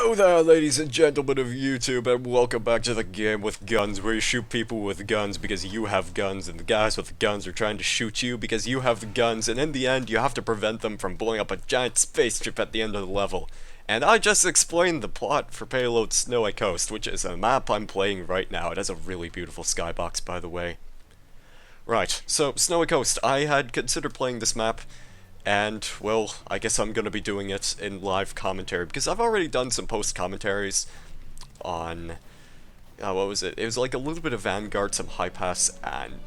Hello there, ladies and gentlemen of YouTube, and welcome back to the game with guns, where you shoot people with guns because you have guns, and the guys with guns are trying to shoot you because you have the guns, and in the end, you have to prevent them from blowing up a giant spaceship at the end of the level. And I just explained the plot for Payload Snowycoast, which is a map I'm playing right now. It has a really beautiful skybox, by the way. Right, so Snowycoast, I had considered playing this map. And, well, I guess I'm going to be doing it in live commentary, because I've already done some post-commentaries on, what was it? It was like a little bit of Vanguard, some High Pass, and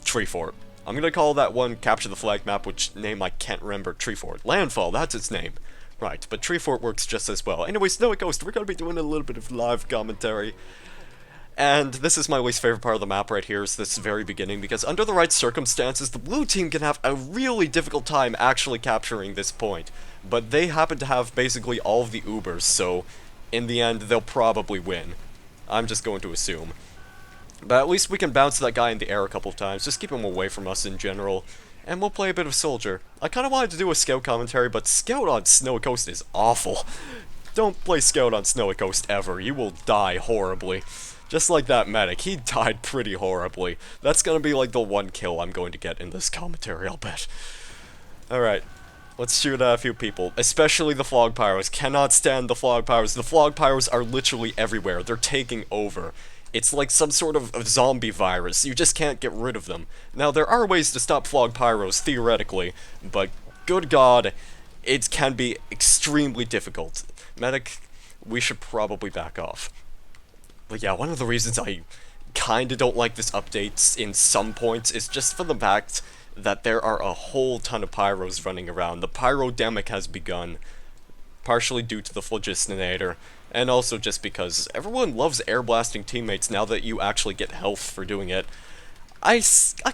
Tree Fort. I'm going to call that one Capture the Flag map, which name I can't remember. Tree Fort. Landfall, that's its name. Right, but Tree Fort works just as well. Anyway, Snowycoast, we're going to be doing a little bit of live commentary. And this is my least favorite part of the map right here, is this very beginning, because under the right circumstances, the blue team can have a really difficult time actually capturing this point. But they happen to have basically all of the Ubers, so in the end, they'll probably win. I'm just going to assume. But at least we can bounce that guy in the air a couple of times, just keep him away from us in general, and we'll play a bit of Soldier. I kind of wanted to do a Scout commentary, but Scout on Snowycoast is awful. Don't play Scout on Snowycoast ever, you will die horribly. Just like that medic, he died pretty horribly. That's gonna be like the one kill I'm going to get in this commentary, I'll bet. Alright, let's shoot at a few people, especially the Flog Pyros. Cannot stand the Flog Pyros. The Flog Pyros are literally everywhere. They're taking over. It's like some sort of zombie virus. You just can't get rid of them. Now, there are ways to stop Flog Pyros, theoretically, but good god, it can be extremely difficult. Medic, we should probably back off. But yeah, one of the reasons I kinda don't like this update in some points is just for the fact that there are a whole ton of pyros running around. The pyrodemic has begun, partially due to the Phlogistinator, and also just because everyone loves air blasting teammates now that you actually get health for doing it. I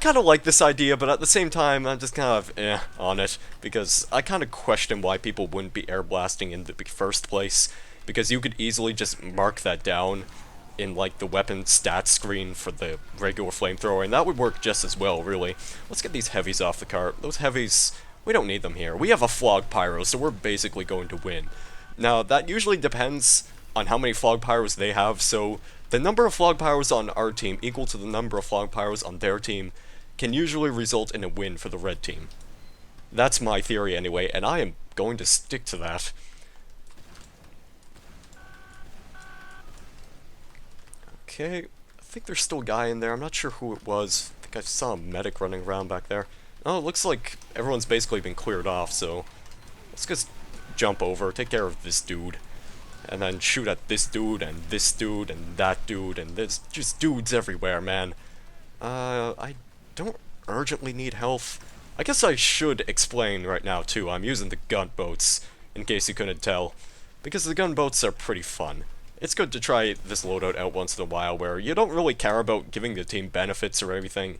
kind of like this idea, but at the same time, I'm just kind of on it, because I kind of question why people wouldn't be air blasting in the first place, because you could easily just mark that down in like the weapon stats screen for the regular flamethrower, and that would work just as well, really. Let's get these heavies off the cart. Those heavies, we don't need them here. We have a Flog Pyro, so we're basically going to win. Now, that usually depends on how many Flog Pyros they have, so the number of Flog Pyros on our team equal to the number of Flog Pyros on their team can usually result in a win for the red team. That's my theory anyway, and I am going to stick to that. Okay, I think there's still a guy in there. I'm not sure who it was. I think I saw a medic running around back there. Oh, it looks like everyone's basically been cleared off, so let's just jump over, take care of this dude, and then shoot at this dude, and this dude, and that dude, and there's just dudes everywhere, man. I don't urgently need health. I guess I should explain right now, too. I'm using the gunboats, in case you couldn't tell, because the gunboats are pretty fun. It's good to try this loadout out once in a while where you don't really care about giving the team benefits or anything,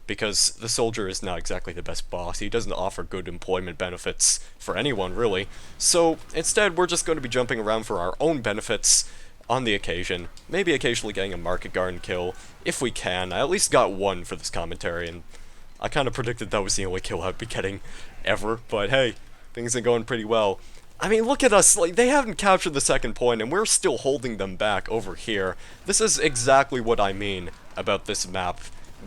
because the soldier is not exactly the best boss. He doesn't offer good employment benefits for anyone, really. So instead, we're just going to be jumping around for our own benefits on the occasion, maybe occasionally getting a market garden kill, if we can. I at least got one for this commentary, and I kind of predicted that was the only kill I'd be getting ever, but hey, things are going pretty well. I mean, look at us, like, they haven't captured the second point, and we're still holding them back over here. This is exactly what I mean about this map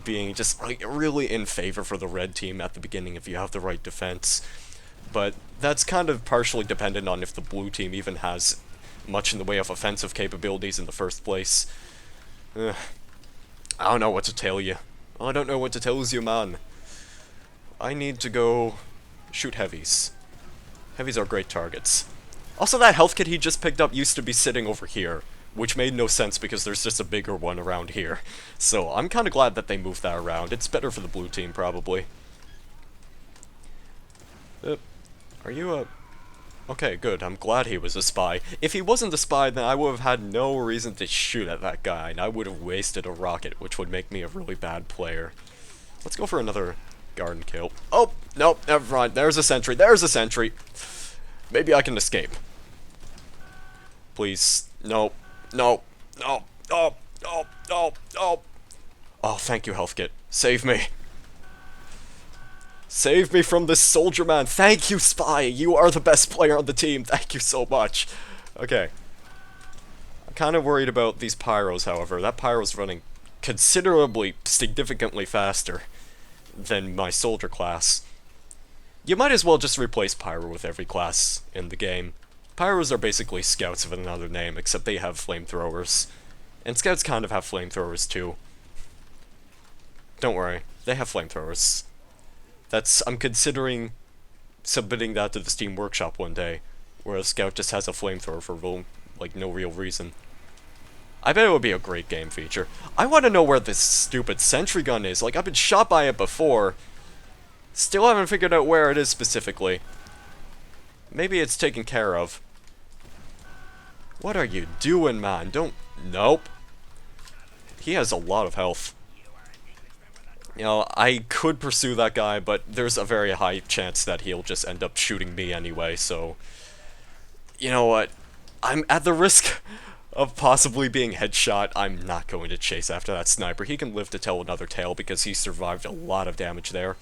being just, like, really in favor for the red team at the beginning if you have the right defense. But that's kind of partially dependent on if the blue team even has much in the way of offensive capabilities in the first place. I don't know what to tell you. I don't know what to tell you, man. I need to go shoot heavies. Heavies are great targets. Also, that health kit he just picked up used to be sitting over here, which made no sense because there's just a bigger one around here. So, I'm kind of glad that they moved that around. It's better for the blue team, probably. Are you a... Okay, good. I'm glad he was a spy. If he wasn't a spy, then I would have had no reason to shoot at that guy, and I would have wasted a rocket, which would make me a really bad player. Let's go for another garden kill. Oh, nope, never mind. There's a sentry. There's a sentry. Maybe I can escape. Please. No. No. No. No. No. No. No. Oh, thank you, health kit. Save me. Save me from this soldier man. Thank you, spy. You are the best player on the team. Thank you so much. Okay. I'm kind of worried about these pyros, however. That pyro's running considerably, significantly faster than my soldier class. You might as well just replace pyro with every class in the game. Pyros are basically scouts of another name, except they have flamethrowers. And scouts kind of have flamethrowers too. Don't worry, they have flamethrowers. I'm considering submitting that to the Steam Workshop one day, where a scout just has a flamethrower for no real reason. I bet it would be a great game feature. I want to know where this stupid sentry gun is. Like, I've been shot by it before. Still haven't figured out where it is specifically. Maybe it's taken care of. What are you doing, man? Nope. He has a lot of health. You know, I could pursue that guy, but there's a very high chance that he'll just end up shooting me anyway, so... You know what? I'm at the risk of possibly being headshot. I'm not going to chase after that sniper. He can live to tell another tale because he survived a lot of damage there.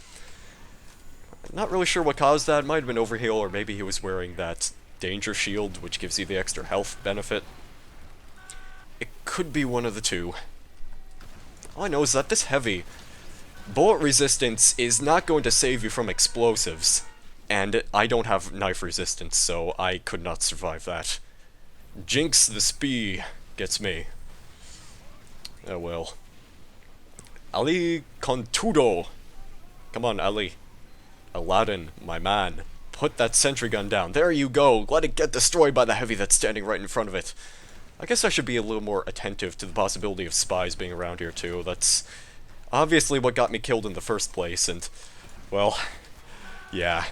Not really sure what caused that. Might have been overheal, or maybe he was wearing that danger shield, which gives you the extra health benefit. It could be one of the two. All I know is that this heavy bullet resistance is not going to save you from explosives, and I don't have knife resistance, so I could not survive that. Jinx the Spee gets me. Oh well. Ali Contudo! Come on, Ali. Aladdin, my man. Put that sentry gun down. There you go! Let it get destroyed by the heavy that's standing right in front of it. I guess I should be a little more attentive to the possibility of spies being around here too. That's obviously what got me killed in the first place, and, well, yeah.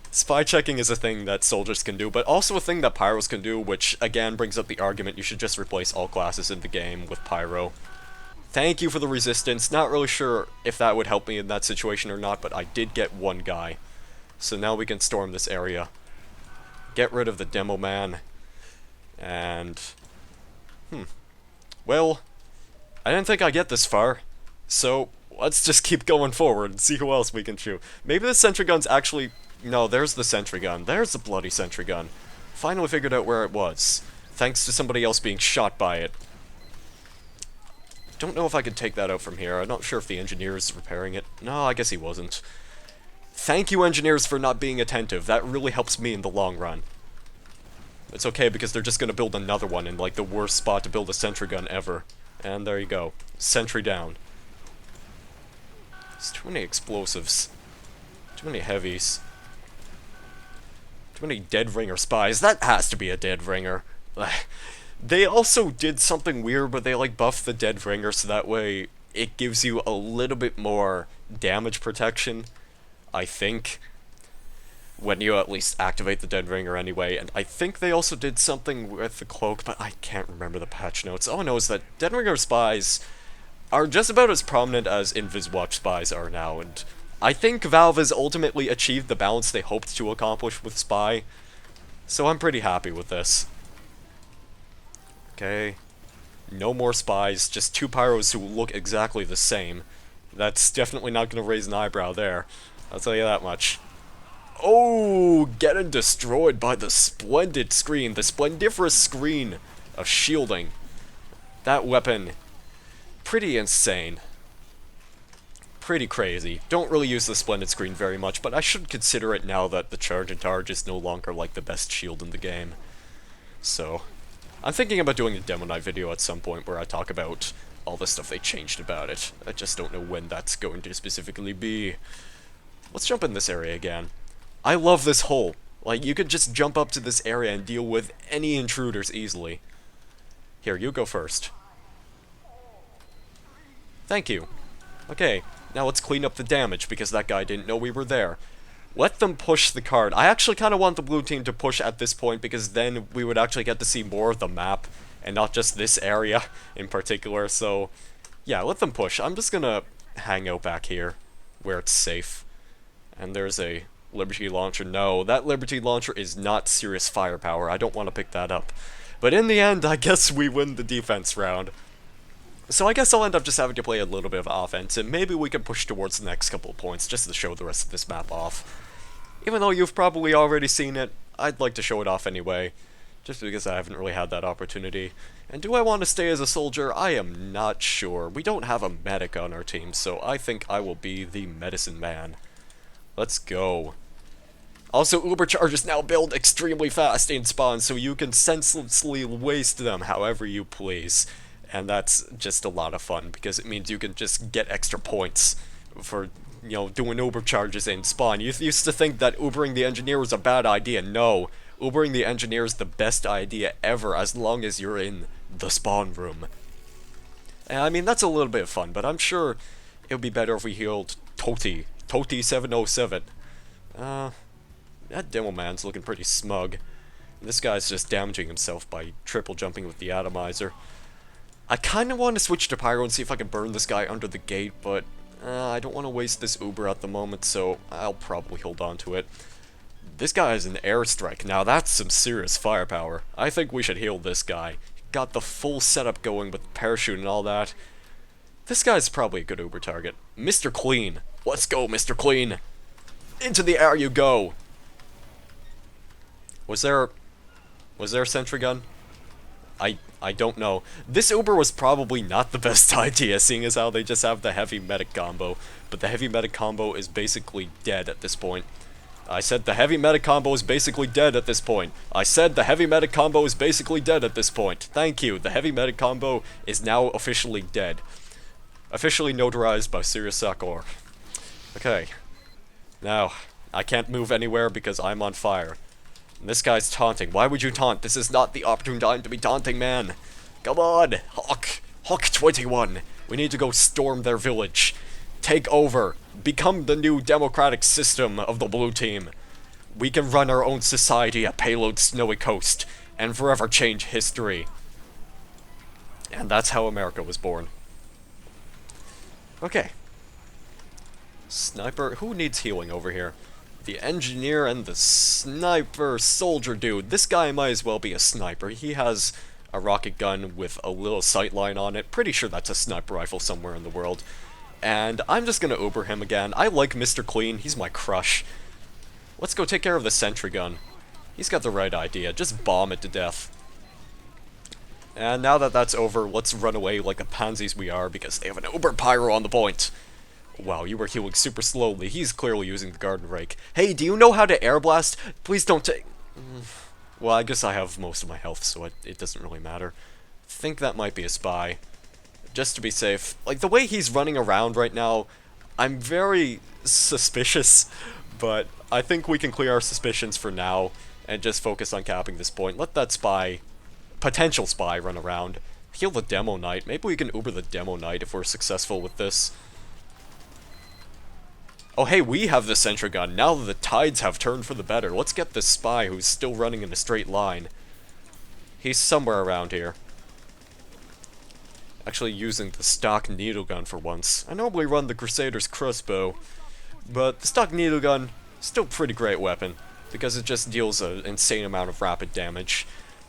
Spy checking is a thing that soldiers can do, but also a thing that pyros can do, which again brings up the argument you should just replace all classes in the game with pyro. Thank you for the resistance. Not really sure if that would help me in that situation or not, but I did get one guy. So now we can storm this area. Get rid of the demo man. And... Well, I didn't think I'd get this far. So, let's just keep going forward and see who else we can shoot. Maybe the sentry gun's actually... No, there's the sentry gun. There's the bloody sentry gun. Finally figured out where it was. Thanks to somebody else being shot by it. Don't know if I could take that out from here. I'm not sure if the engineer is repairing it. No, I guess he wasn't. Thank you, engineers, for not being attentive. That really helps me in the long run. It's okay, because they're just gonna build another one in, like, the worst spot to build a sentry gun ever. And there you go. Sentry down. There's too many explosives. Too many heavies. Too many dead ringer spies. That has to be a dead ringer. They also did something weird, but they, like, buffed the dead ringer so that way it gives you a little bit more damage protection, I think, when you at least activate the dead ringer anyway. And I think they also did something with the cloak, but I can't remember the patch notes. All I know is that dead ringer spies are just about as prominent as Inviswatch spies are now, and I think Valve has ultimately achieved the balance they hoped to accomplish with Spy, so I'm pretty happy with this. Okay, no more spies, just two pyros who look exactly the same. That's definitely not going to raise an eyebrow there, I'll tell you that much. Oh, getting destroyed by the splendid screen, the splendiferous screen of shielding. That weapon, pretty insane. Pretty crazy. Don't really use the splendid screen very much, but I should consider it now that the charge and charge is no longer like the best shield in the game. So, I'm thinking about doing a demo night video at some point where I talk about all the stuff they changed about it. I just don't know when that's going to specifically be. Let's jump in this area again. I love this hole. Like, you could just jump up to this area and deal with any intruders easily. Here, you go first. Thank you. Okay, now let's clean up the damage, because that guy didn't know we were there. Let them push the card. I actually kind of want the blue team to push at this point, because then we would actually get to see more of the map, and not just this area in particular, so... Yeah, let them push. I'm just gonna hang out back here, where it's safe. And there's a Liberty Launcher. No, that Liberty Launcher is not serious firepower. I don't want to pick that up. But in the end, I guess we win the defense round. So I guess I'll end up just having to play a little bit of offense, and maybe we can push towards the next couple of points just to show the rest of this map off. Even though you've probably already seen it, I'd like to show it off anyway, just because I haven't really had that opportunity. And do I want to stay as a soldier? I am not sure. We don't have a medic on our team, so I think I will be the medicine man. Let's go. Also, Uber charges now build extremely fast in spawn, so you can senselessly waste them however you please. And that's just a lot of fun, because it means you can just get extra points for, doing Uber charges in spawn. You used to think that Ubering the engineer was a bad idea. No. Ubering the engineer is the best idea ever, as long as you're in the spawn room. And I mean, that's a little bit of fun, but I'm sure it would be better if we healed Toti 707. That demo man's looking pretty smug. This guy's just damaging himself by triple jumping with the atomizer. I kind of want to switch to Pyro and see if I can burn this guy under the gate, but I don't want to waste this Uber at the moment, so I'll probably hold on to it. This guy has an airstrike. Now that's some serious firepower. I think we should heal this guy. Got the full setup going with parachute and all that. This guy's probably a good Uber target. Mr. Clean. Let's go, Mr. Clean. Into the air you go. Was there a sentry gun? I don't know. This Uber was probably not the best idea, seeing as how they just have the heavy medic combo. But the heavy medic combo is basically dead at this point. I said the heavy medic combo is basically dead at this point. I said the heavy medic combo is basically dead at this point. Thank you. The heavy medic combo is now officially dead. Officially notarized by Sirius.org. Okay. Now, I can't move anywhere because I'm on fire. And this guy's taunting. Why would you taunt? This is not the opportune time to be taunting, man. Come on, Hawk 21. We need to go storm their village. Take over. Become the new democratic system of the blue team. We can run our own society at Payload Snowycoast and forever change history. And that's how America was born. Okay. Sniper. Who needs healing over here? The engineer and the sniper soldier dude. This guy might as well be a sniper. He has a rocket gun with a little sightline on it. Pretty sure that's a sniper rifle somewhere in the world. And I'm just gonna Uber him again. I like Mr. Clean. He's my crush. Let's go take care of the sentry gun. He's got the right idea. Just bomb it to death. And now that that's over, let's run away like the pansies we are, because they have an Uber Pyro on the point. Wow, you were healing super slowly. He's clearly using the garden rake. Hey, do you know how to air blast? Please don't take... Well, I guess I have most of my health, so it doesn't really matter. I think that might be a spy. Just to be safe. Like, the way he's running around right now, I'm very suspicious, but I think we can clear our suspicions for now and just focus on capping this point. Let that spy, potential spy, run around. Heal the demo knight. Maybe we can Uber the demo knight if we're successful with this. Oh, hey, we have the sentry gun. Now that the tides have turned for the better, let's get this spy who's still running in a straight line. He's somewhere around here. Actually using the stock needle gun for once. I normally run the Crusader's crossbow, but the stock needle gun, still pretty great weapon, because it just deals an insane amount of rapid damage.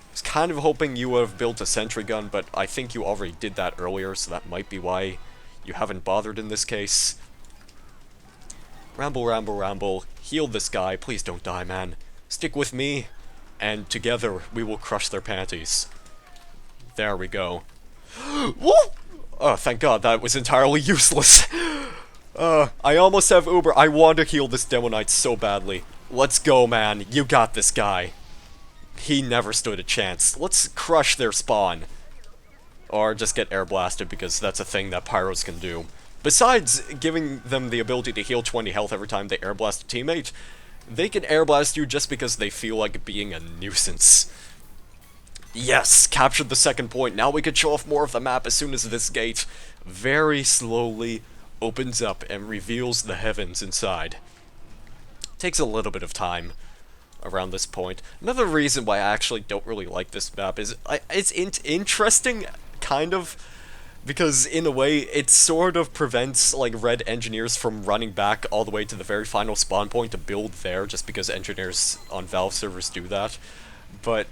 I was kind of hoping you would have built a sentry gun, but I think you already did that earlier, so that might be why you haven't bothered in this case. Ramble, ramble, ramble. Heal this guy. Please don't die, man. Stick with me, and together we will crush their panties. There we go. Woo! Oh, thank God, that was entirely useless. I almost have Uber. I want to heal this Demo Knight so badly. Let's go, man. You got this guy. He never stood a chance. Let's crush their spawn. Or just get air blasted, because that's a thing that pyros can do. Besides giving them the ability to heal 20 health every time they air blast a teammate, they can air blast you just because they feel like being a nuisance. Yes, captured the second point. Now we can show off more of the map as soon as this gate very slowly opens up and reveals the heavens inside. Takes a little bit of time around this point. Another reason why I actually don't really like this map is it's interesting, kind of, because in a way it sort of prevents like red engineers from running back all the way to the very final spawn point to build there, just because engineers on Valve servers do that. But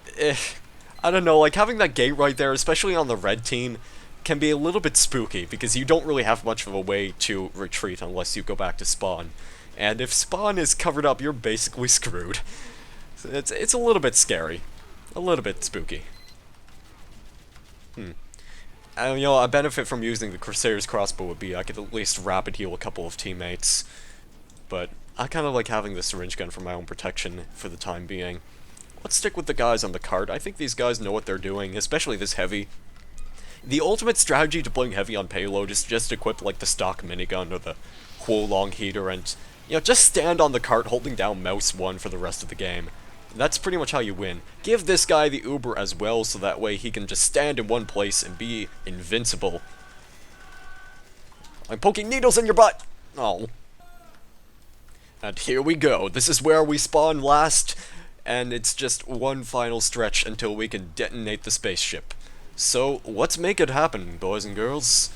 I don't know, like having that gate right there, especially on the red team, can be a little bit spooky, because you don't really have much of a way to retreat unless you go back to spawn. And if spawn is covered up, you're basically screwed. So it's a little bit scary. A little bit spooky. And, you know, a benefit from using the Crusader's crossbow would be I could at least rapid heal a couple of teammates. But I kind of like having the syringe gun for my own protection for the time being. Let's stick with the guys on the cart. I think these guys know what they're doing, especially this heavy. The ultimate strategy to playing heavy on payload is just equip like the stock minigun or the Huolong heater and, you know, just stand on the cart holding down mouse 1 for the rest of the game. That's pretty much how you win. Give this guy the Uber as well, so that way he can just stand in one place and be invincible. I'm poking needles in your butt! Oh. And here we go. This is where we spawn last, and it's just one final stretch until we can detonate the spaceship. So, let's make it happen, boys and girls.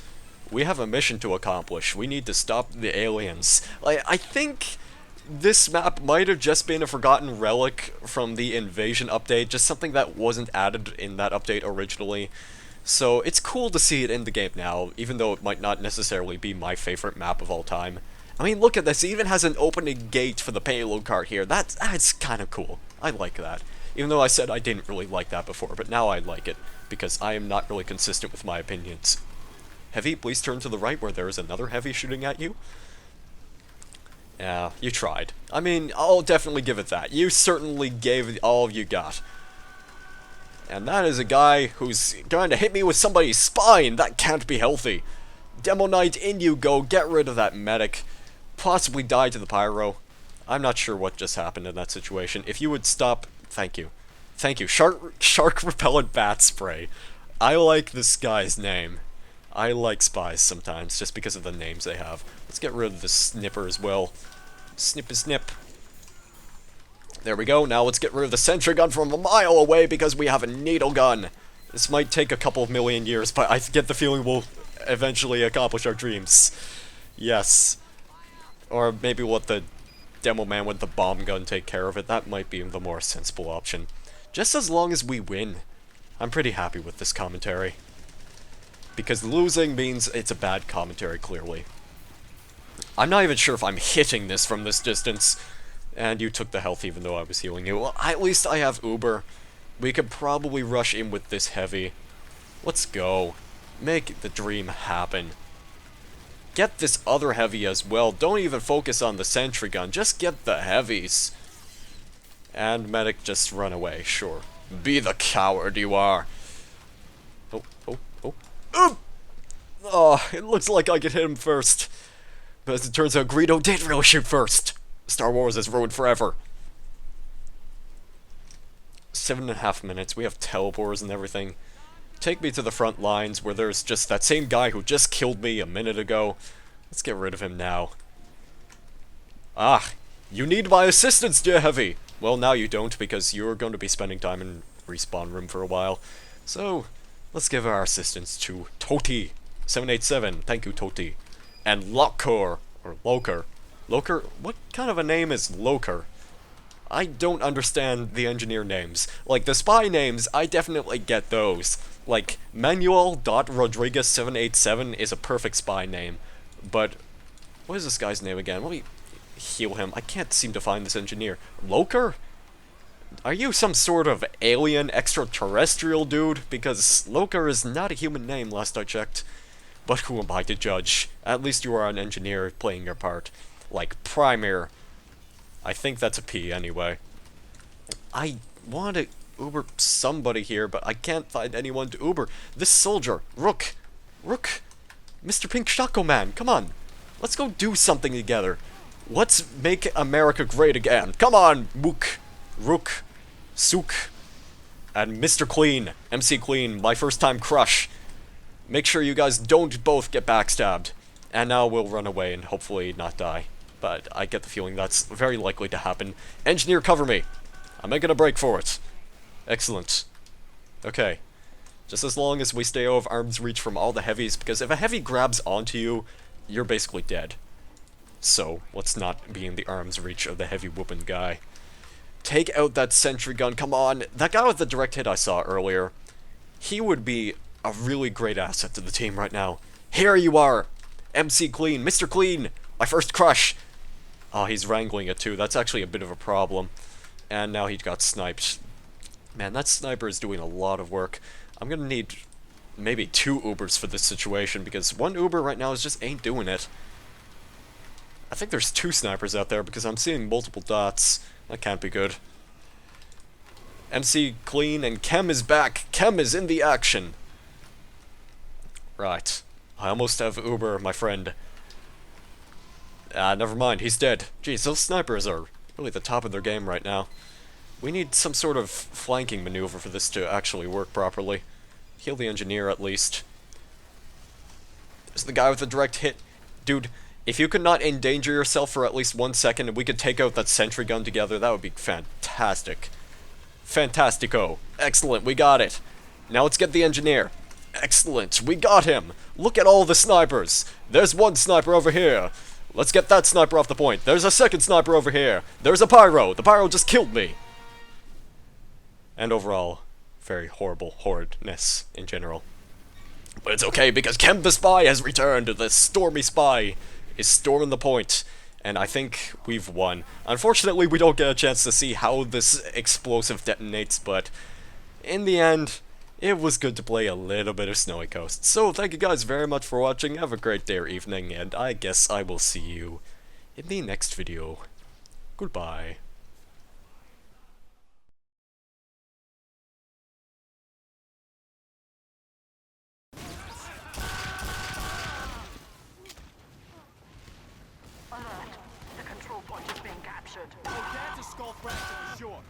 We have a mission to accomplish. We need to stop the aliens. I think this map might have just been a forgotten relic from the Invasion update, just something that wasn't added in that update originally. So it's cool to see it in the game now, even though it might not necessarily be my favorite map of all time. I mean, look at this, it even has an opening gate for the payload cart here. That's kind of cool. I like that. Even though I said I didn't really like that before, but now I like it, because I am not really consistent with my opinions. Heavy, please turn to the right where there is another heavy shooting at you. Yeah, you tried. I mean, I'll definitely give it that. You certainly gave all you got. And that is a guy who's going to hit me with somebody's spine. That can't be healthy. Demo Knight, in you go. Get rid of that medic. Possibly die to the pyro. I'm not sure what just happened in that situation. If you would stop... Thank you. Thank you. Shark repellent bat spray. I like this guy's name. I like spies sometimes, just because of the names they have. Let's get rid of the snipper as well. Snip snip. There we go. Now let's get rid of the sentry gun from a mile away because we have a needle gun. This might take a couple of million years, but I get the feeling we'll eventually accomplish our dreams. Yes. Or maybe we'll let the demo man with the bomb gun take care of it. That might be the more sensible option. Just as long as we win. I'm pretty happy with this commentary. Because losing means it's a bad commentary, clearly. I'm not even sure if I'm hitting this from this distance. And you took the health even though I was healing you. Well, at least I have Uber. We could probably rush in with this heavy. Let's go. Make the dream happen. Get this other heavy as well. Don't even focus on the sentry gun. Just get the heavies. And medic, just run away. Sure. Be the coward you are. Oh, oh, oh. Oh, it looks like I could hit him first. But as it turns out, Greedo did really shoot first. Star Wars is ruined forever. 7.5 minutes. We have teleporters and everything. Take me to the front lines where there's just that same guy who just killed me a minute ago. Let's get rid of him now. Ah, you need my assistance, dear Heavy. Well, now you don't, because you're going to be spending time in respawn room for a while. So, let's give our assistance to Toti. 787. Thank you, Toti. And Lokor. Or Loker. Loker? What kind of a name is Loker? I don't understand the engineer names. Like, the spy names, I definitely get those. Like, Manuel.Rodriguez787 is a perfect spy name. But, what is this guy's name again? Let me heal him. I can't seem to find this engineer. Loker? Are you some sort of alien extraterrestrial dude? Because Loker is not a human name, last I checked. But who am I to judge? At least you are an engineer playing your part. Like, Primir. I think that's a P anyway. I want to Uber somebody here, but I can't find anyone to Uber. This soldier, Rook. Rook. Mr. Pink Shaco Man, come on. Let's go do something together. Let's make America great again. Come on, Mook. Rook. Sook. And Mr. Clean. MC Clean, my first time crush. Make sure you guys don't both get backstabbed. And now we'll run away and hopefully not die. But I get the feeling that's very likely to happen. Engineer, cover me. I'm making a break for it. Excellent. Okay. Just as long as we stay out of arm's reach from all the heavies, because if a heavy grabs onto you, you're basically dead. So, let's not be in the arm's reach of the heavy whooping guy. Take out that sentry gun, come on. That guy with the direct hit I saw earlier, he would be a really great asset to the team right now. Here you are! MC Clean, Mr. Clean! My first crush! Oh, he's wrangling it too. That's actually a bit of a problem. And now he got sniped. Man, that sniper is doing a lot of work. I'm gonna need maybe 2 Ubers for this situation, because 1 Uber right now just ain't doing it. I think there's 2 snipers out there, because I'm seeing multiple dots. That can't be good. MC clean, and Chem is back. Chem is in the action. Right. I almost have Uber, my friend. Never mind, he's dead. Jeez, those snipers are really the top of their game right now. We need some sort of flanking maneuver for this to actually work properly. Heal the engineer, at least. There's the guy with the direct hit. Dude, if you could not endanger yourself for at least 1 second and we could take out that sentry gun together, that would be fantastic. Fantastico. Excellent, we got it. Now let's get the engineer. Excellent, we got him. Look at all the snipers. There's 1 sniper over here. Let's get that sniper off the point. There's a 2nd sniper over here. There's a pyro. The pyro just killed me. And overall, very horrible horridness in general. But it's okay, because Chem the Spy has returned. The Stormy Spy is storming the point, and I think we've won. Unfortunately, we don't get a chance to see how this explosive detonates, but in the end, it was good to play a little bit of Snowycoast. So thank you guys very much for watching. Have a great day or evening, and I guess I will see you in the next video. Goodbye. Alert! The control point is being captured. We'll get to Skull Fraction for sure.